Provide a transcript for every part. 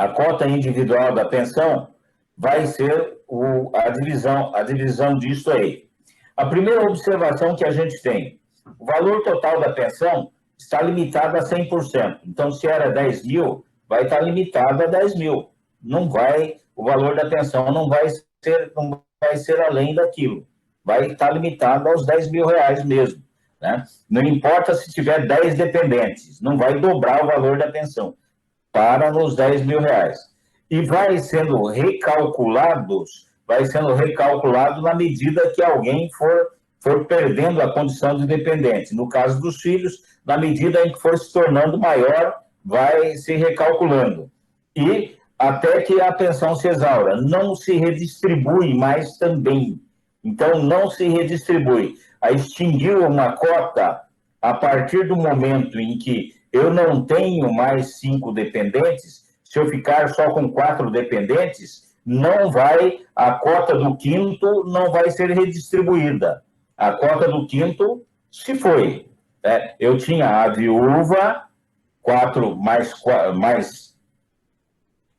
a cota individual da pensão vai ser a divisão disso aí. A primeira observação que a gente tem, o valor total da pensão está limitado a 100%. Então, se era 10 mil, vai estar limitado a 10 mil. Não vai, o valor da pensão não vai ser além daquilo. Vai estar limitado aos 10 mil reais mesmo. Né? Não importa se tiver 10 dependentes, não vai dobrar o valor da pensão. Para nos 10 mil reais. E vai sendo recalculado na medida que alguém for perdendo a condição de dependente. No caso dos filhos, na medida em que for se tornando maior, vai se recalculando. E até que a pensão se exaura. Não se redistribui mais também. Então, não se redistribui. Extinguiu uma cota a partir do momento em que eu não tenho mais 5 dependentes, se eu ficar só com 4 dependentes, a cota do quinto não vai ser redistribuída. A cota do quinto se foi. Eu tinha a viúva,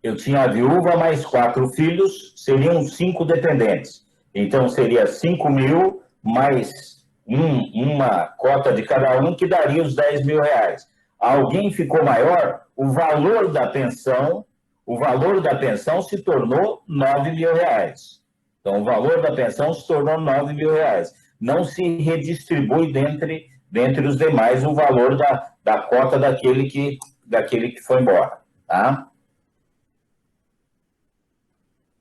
eu tinha a viúva mais 4 filhos, seriam 5 dependentes. Então, seria 5 mil mais uma cota de cada um, que daria os 10 mil reais. Alguém ficou maior, o valor da pensão se tornou 9 mil reais. Então, o valor da pensão se tornou 9 mil reais. Não se redistribui dentre os demais o valor da cota daquele que foi embora. Tá?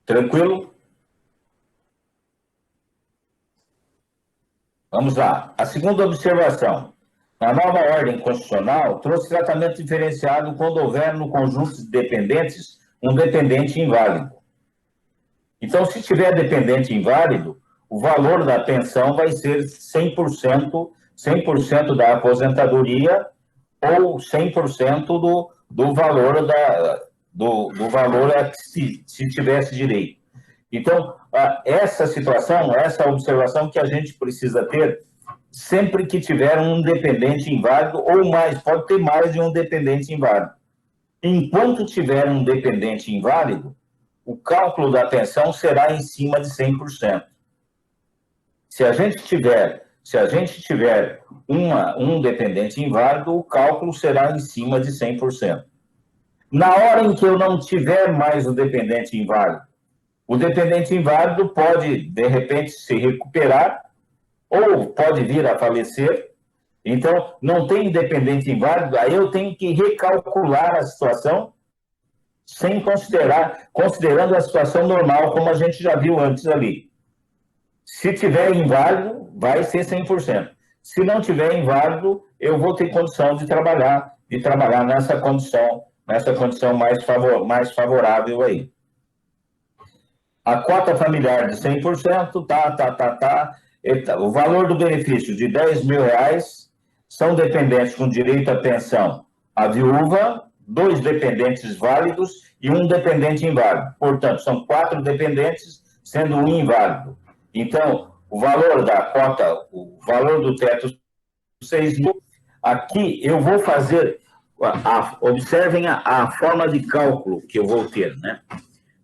Tranquilo? Vamos lá. A segunda observação. A nova ordem constitucional trouxe tratamento diferenciado quando houver no conjunto de dependentes um dependente inválido. Então, se tiver dependente inválido, o valor da pensão vai ser 100% da aposentadoria ou 100% do valor do valor a que se tivesse direito. Então, essa observação que a gente precisa ter sempre que tiver um dependente inválido, ou mais, pode ter mais de um dependente inválido. Enquanto tiver um dependente inválido, o cálculo da pensão será em cima de 100%. Se a gente tiver um dependente inválido, o cálculo será em cima de 100%. Na hora em que eu não tiver mais o dependente inválido pode, de repente, se recuperar ou pode vir a falecer. Então, não tem dependente inválido, aí eu tenho que recalcular a situação considerando a situação normal, como a gente já viu antes ali. Se tiver inválido, vai ser 100%. Se não tiver inválido, eu vou ter condição de trabalhar nessa condição mais favorável aí. A cota familiar de 100%, o valor do benefício de 10 mil reais, são dependentes com direito à pensão a viúva, 2 dependentes válidos e 1 dependente inválido. Portanto, são 4 dependentes, sendo 1 inválido. Então, o valor da cota, o valor do teto, 6 mil. Aqui eu vou fazer, observem a forma de cálculo que eu vou ter, né?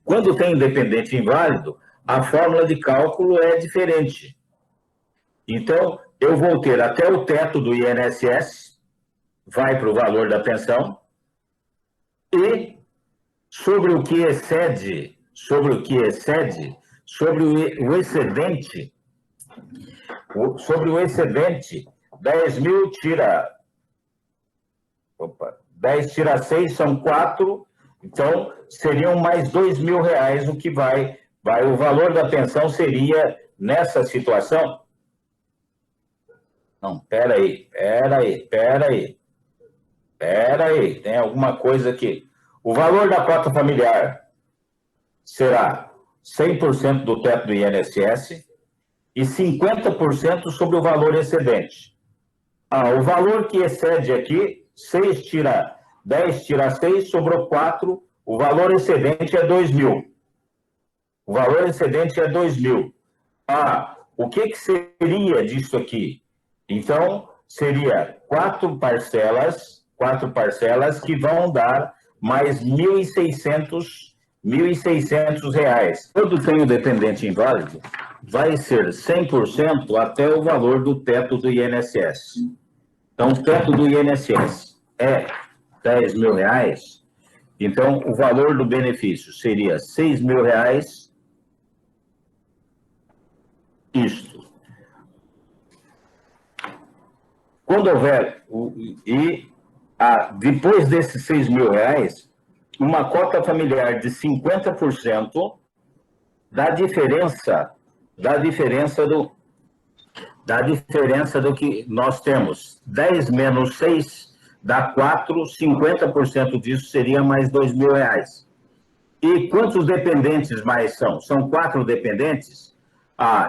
Quando tem dependente inválido, a fórmula de cálculo é diferente. Então, eu vou ter até o teto do INSS, vai para o valor da pensão, e sobre o excedente, 10 mil tira 10 tira 6 são 4, então seriam mais 2 mil reais o que vai. O valor da pensão seria, nessa situação... Não, peraí, tem alguma coisa aqui. O valor da cota familiar será 100% do teto do INSS e 50% sobre o valor excedente. O valor que excede aqui, 10 tira 6, sobrou 4, o valor excedente é 2 mil. O valor excedente é 2 mil. O que seria disso aqui? Então, seria 4 parcelas que vão dar mais R$ 1.600. Quando tem o dependente inválido, vai ser 100% até o valor do teto do INSS. Então, o teto do INSS é R$ 10.000, então o valor do benefício seria R$ 6.000, isto. Quando houver, depois desses R$ 6.000, uma cota familiar de 50% da diferença do que nós temos. 10 menos 6 dá 4, 50% disso seria mais R$ 2.000. E quantos dependentes mais são? São 4 dependentes,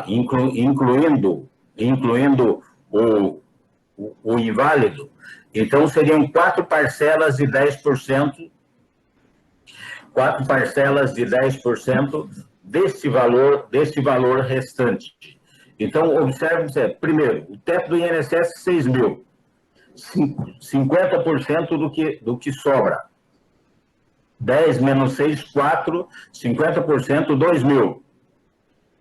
incluindo o inválido. Então, seriam 4 parcelas de 10%, 4 parcelas de 10% desse valor restante. Então, observe, primeiro, o teto do INSS, 6.000, 50% do que sobra. 10 menos 6, 4, 50%, 2.000.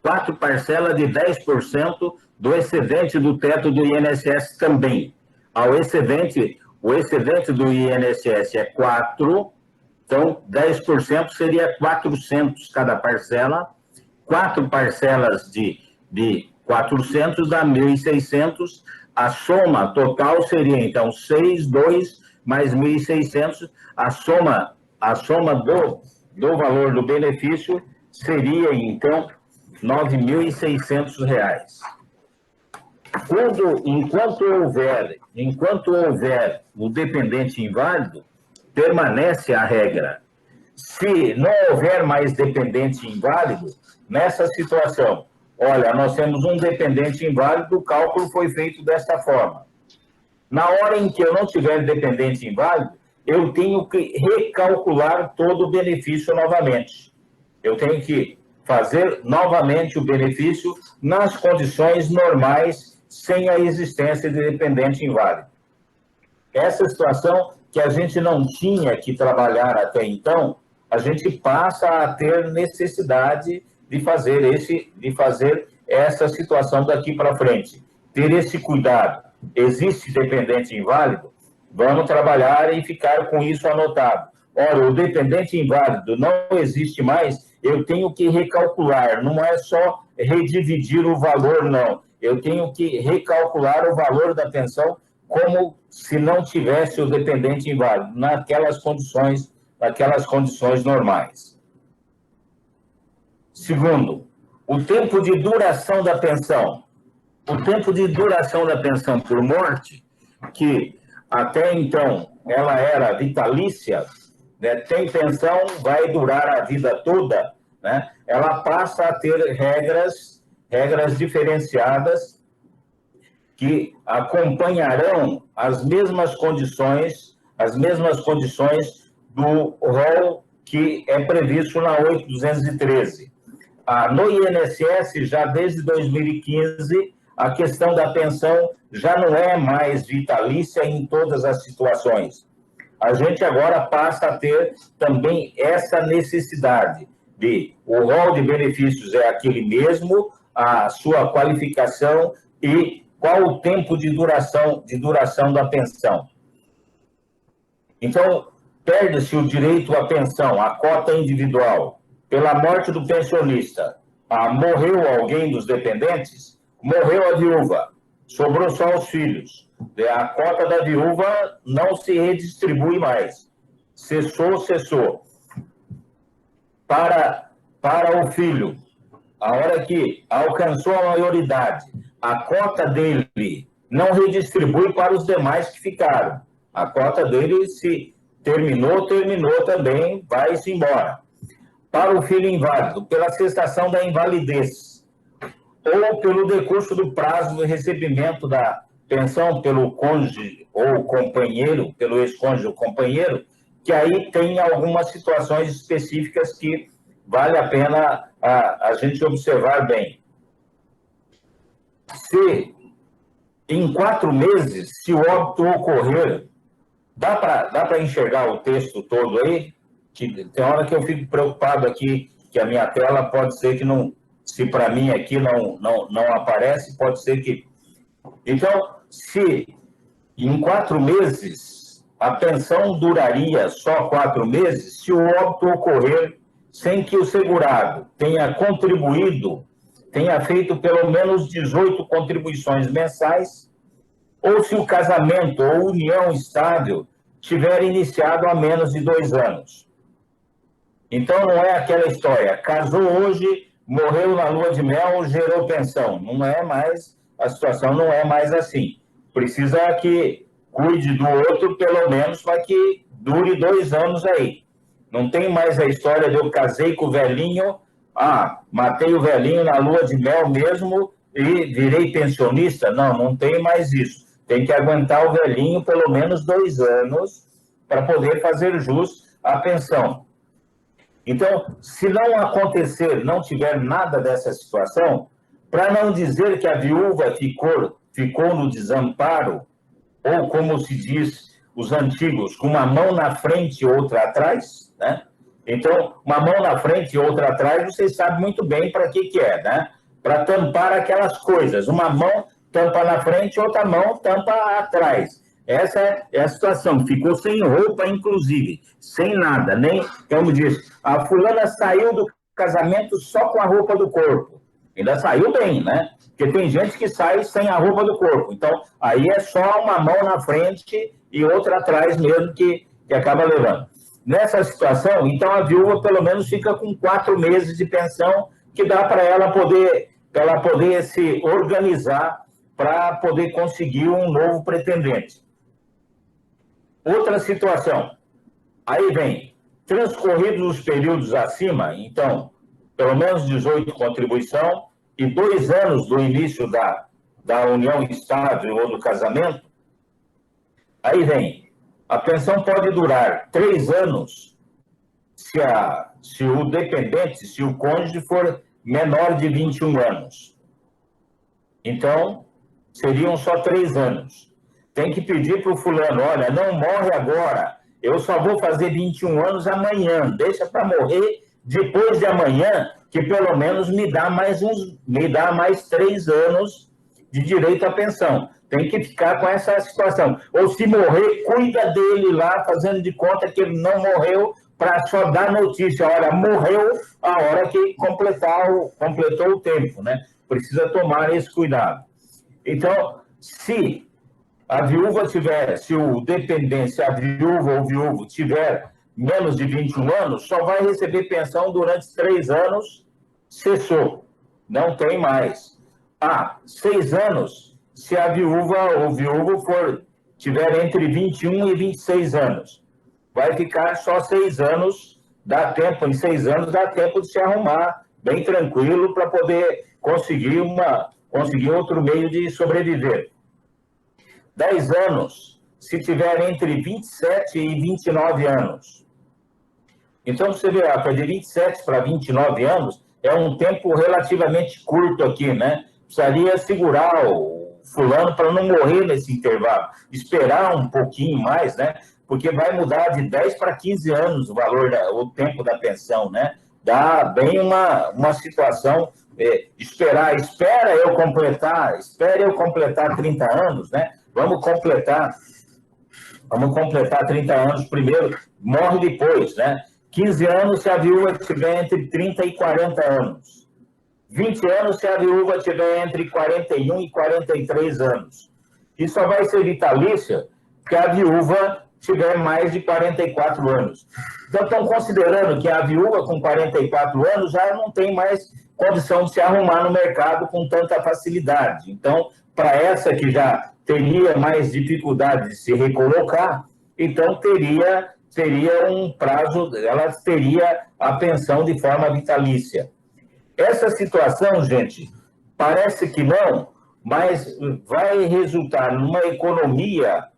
4 parcelas de 10% do excedente do teto do INSS também. O excedente do INSS é 4, então 10% seria 400 cada parcela. 4 parcelas de 400 dá 1.600. A soma total seria, então, 6, 2 mais 1.600. A soma do valor do benefício seria, então, R$ 9.600. Enquanto houver o dependente inválido, permanece a regra. Se não houver mais dependente inválido, nessa situação, olha, nós temos um dependente inválido, o cálculo foi feito desta forma. Na hora em que eu não tiver dependente inválido, eu tenho que recalcular todo o benefício novamente. Eu tenho que fazer novamente o benefício nas condições normais, sem a existência de dependente inválido. Essa situação que a gente não tinha que trabalhar até então, a gente passa a ter necessidade de fazer essa situação daqui para frente. Ter esse cuidado. Existe dependente inválido? Vamos trabalhar e ficar com isso anotado. Ora, o dependente inválido não existe mais, eu tenho que recalcular, não é só redividir o valor, não. Eu tenho que recalcular o valor da pensão como se não tivesse o dependente inválido, naquelas condições normais. Segundo, o tempo de duração da pensão. O tempo de duração da pensão por morte, que até então ela era vitalícia, né, tem pensão, vai durar a vida toda, né, ela passa a ter regras diferenciadas que acompanharão as mesmas condições do rol que é previsto na 8.213. No INSS, já desde 2015, a questão da pensão já não é mais vitalícia em todas as situações. A gente agora passa a ter também essa necessidade de o rol de benefícios é aquele mesmo, a sua qualificação e qual o tempo de duração da pensão. Então, perde-se o direito à pensão, à cota individual, pela morte do pensionista. Morreu alguém dos dependentes, morreu a viúva, sobrou só os filhos. A cota da viúva não se redistribui mais. Cessou. Para o filho, a hora que alcançou a maioridade, a cota dele não redistribui para os demais que ficaram. A cota dele, se terminou também, vai-se embora. Para o filho inválido, pela cessação da invalidez, ou pelo decurso do prazo do recebimento da pensão pelo cônjuge ou companheiro, pelo ex-cônjuge ou companheiro, que aí tem algumas situações específicas que vale a pena a gente observar bem. Se em 4 meses, se o óbito ocorrer Dá para enxergar o texto todo aí? Que tem hora que eu fico preocupado aqui, que a minha tela pode ser que não, se para mim aqui não aparece, pode ser que... Então, se em 4 meses a pensão duraria só 4 meses, se o óbito ocorrer sem que o segurado tenha contribuído, tenha feito pelo menos 18 contribuições mensais, ou se o casamento ou união estável tiver iniciado há menos de 2 anos. Então, não é aquela história, casou hoje, morreu na lua de mel, gerou pensão. Não é mais, a situação não é mais assim. Precisa que cuide do outro, pelo menos, para que dure 2 anos aí. Não tem mais a história de eu casei com o velhinho, matei o velhinho na lua de mel mesmo e virei pensionista. Não, não tem mais isso. Tem que aguentar o velhinho pelo menos 2 anos para poder fazer jus à pensão. Então, se não acontecer, não tiver nada dessa situação, para não dizer que a viúva ficou no desamparo, ou como se diz os antigos, com uma mão na frente e outra atrás, né? Então, uma mão na frente e outra atrás, vocês sabem muito bem para que é, né? Para tampar aquelas coisas. Uma mão tampa na frente, outra mão tampa atrás. Essa é a situação. Ficou sem roupa, inclusive, sem nada, nem, como diz, a fulana saiu do casamento só com a roupa do corpo. Ainda saiu bem, né? Porque tem gente que sai sem a roupa do corpo. Então, aí é só uma mão na frente e outra atrás mesmo que acaba levando. Nessa situação, então, a viúva pelo menos fica com 4 meses de pensão que dá para ela poder se organizar para poder conseguir um novo pretendente. Outra situação, aí vem, transcorridos os períodos acima, então, pelo menos 18 contribuição e 2 anos do início da união estável ou do casamento, aí vem, a pensão pode durar 3 anos se o dependente, se o cônjuge for menor de 21 anos. Então, seriam só 3 anos. Tem que pedir para o fulano, olha, não morre agora, eu só vou fazer 21 anos amanhã, deixa para morrer depois de amanhã, que pelo menos me dá mais 3 anos de direito à pensão. Tem que ficar com essa situação. Ou se morrer, cuida dele lá, fazendo de conta que ele não morreu, para só dar notícia, olha, morreu a hora que completou o tempo, né? Precisa tomar esse cuidado. Então, se a viúva se o dependente, se a viúva ou viúvo tiver menos de 21 anos, só vai receber pensão durante 3 anos, cessou, não tem mais. 6 anos, se a viúva ou viúvo tiver entre 21 e 26 anos, vai ficar só 6 anos, dá tempo, em 6 anos dá tempo de se arrumar, bem tranquilo, para poder conseguir outro meio de sobreviver. 10 anos, se tiver entre 27 e 29 anos. Então, você vê, de 27 para 29 anos é um tempo relativamente curto aqui, né? Precisaria segurar o fulano para não morrer nesse intervalo. Esperar um pouquinho mais, né? Porque vai mudar de 10 para 15 anos o tempo da pensão, né? Dá bem uma situação... espera eu completar 30 anos, né? Vamos completar 30 anos primeiro, morre depois, né? 15 anos se a viúva tiver entre 30 e 40 anos. 20 anos se a viúva tiver entre 41 e 43 anos. E só vai ser vitalícia se a viúva tiver mais de 44 anos. Então, estão considerando que a viúva com 44 anos já não tem mais condição de se arrumar no mercado com tanta facilidade. Então, para essa que já teria mais dificuldade de se recolocar, então teria um prazo, ela teria a pensão de forma vitalícia. Essa situação, gente, parece que não, mas vai resultar numa economia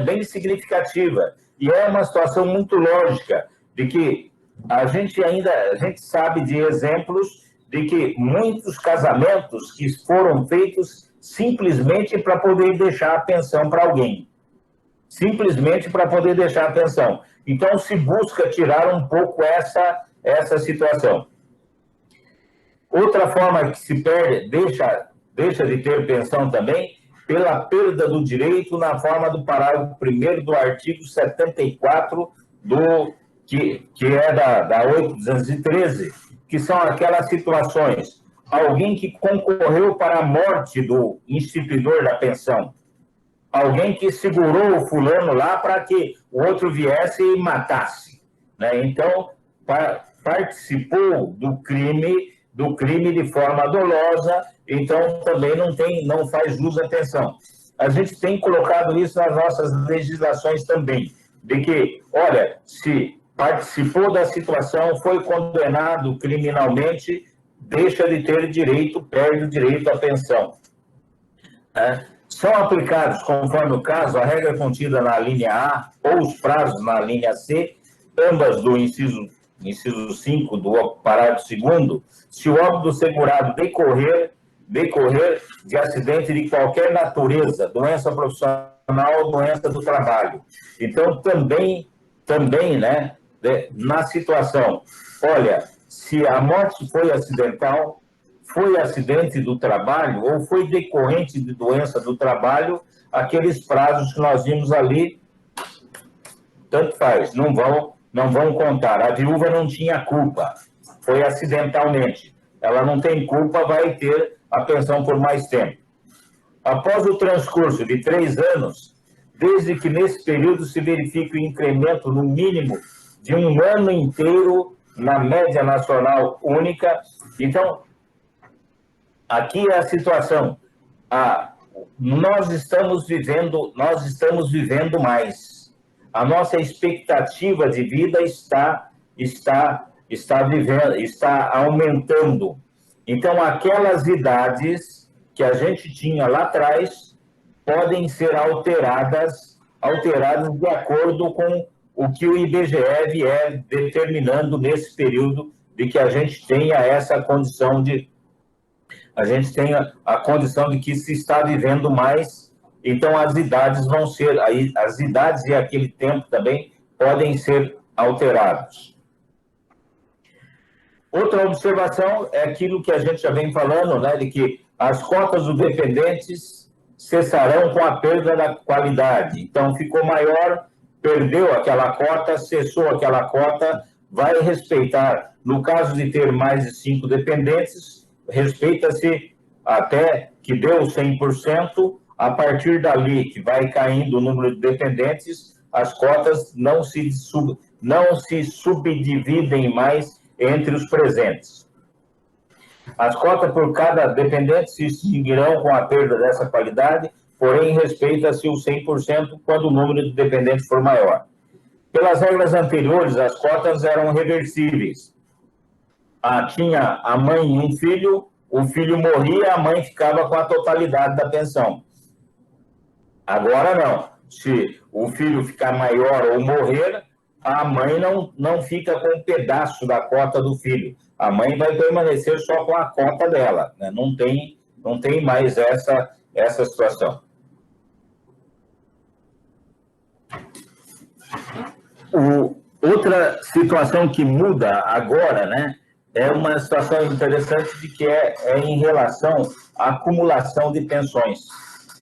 bem significativa. E é uma situação muito lógica, de que a gente sabe de exemplos de que muitos casamentos que foram feitos simplesmente para poder deixar a pensão para alguém. simplesmente para poder deixar a pensão. Então, se busca tirar um pouco essa situação. Outra forma que se perde, deixa de ter pensão também, pela perda do direito na forma do parágrafo 1º do artigo 74, que é da 8.213, que são aquelas situações, alguém que concorreu para a morte do instituidor da pensão, alguém que segurou o fulano lá para que o outro viesse e matasse, né? Então, participou do crime de forma dolosa, então também não faz jus à pensão. A gente tem colocado isso nas nossas legislações também, de que, olha, se participou da situação, foi condenado criminalmente, deixa de ter direito, perde o direito à pensão. São aplicados, conforme o caso, a regra contida na linha A ou os prazos na linha C, ambas do inciso 5 do parágrafo 2º, se o óbito do segurado decorrer de acidente de qualquer natureza, doença profissional ou doença do trabalho. Então, também, né, na situação, olha, se a morte foi acidental, foi acidente do trabalho ou foi decorrente de doença do trabalho, aqueles prazos que nós vimos ali, tanto faz, não vão contar. A viúva não tinha culpa, foi acidentalmente. Ela não tem culpa, vai ter a pensão por mais tempo. Após o transcurso de 3 anos, desde que nesse período se verifique o incremento no mínimo de 1 ano inteiro na média nacional única. Então, aqui é a situação. Nós estamos vivendo mais. A nossa expectativa de vida está aumentando. Então, aquelas idades que a gente tinha lá atrás podem ser alteradas de acordo com o que o IBGE vier determinando nesse período de que a gente tenha essa condição a condição de que se está vivendo mais. Então, as idades vão ser, as idades e aquele tempo também podem ser alterados. Outra observação é aquilo que a gente já vem falando, né, de que as cotas dos dependentes cessarão com a perda da qualidade. Então, ficou maior, perdeu aquela cota, cessou aquela cota, vai respeitar. No caso de ter mais de 5 dependentes, respeita-se até que deu 100%, a partir dali que vai caindo o número de dependentes, as cotas não se subdividem mais entre os presentes. As cotas por cada dependente se extinguirão com a perda dessa qualidade, porém respeita-se o 100% quando o número de dependentes for maior. Pelas regras anteriores, as cotas eram reversíveis. Tinha a mãe e um filho, o filho morria, a mãe ficava com a totalidade da pensão. Agora não. Se o filho ficar maior ou morrer, a mãe não fica com um pedaço da cota do filho. A mãe vai permanecer só com a cota dela, né? Não tem mais essa situação. Outra situação que muda agora, né, é uma situação interessante de que é em relação à acumulação de pensões.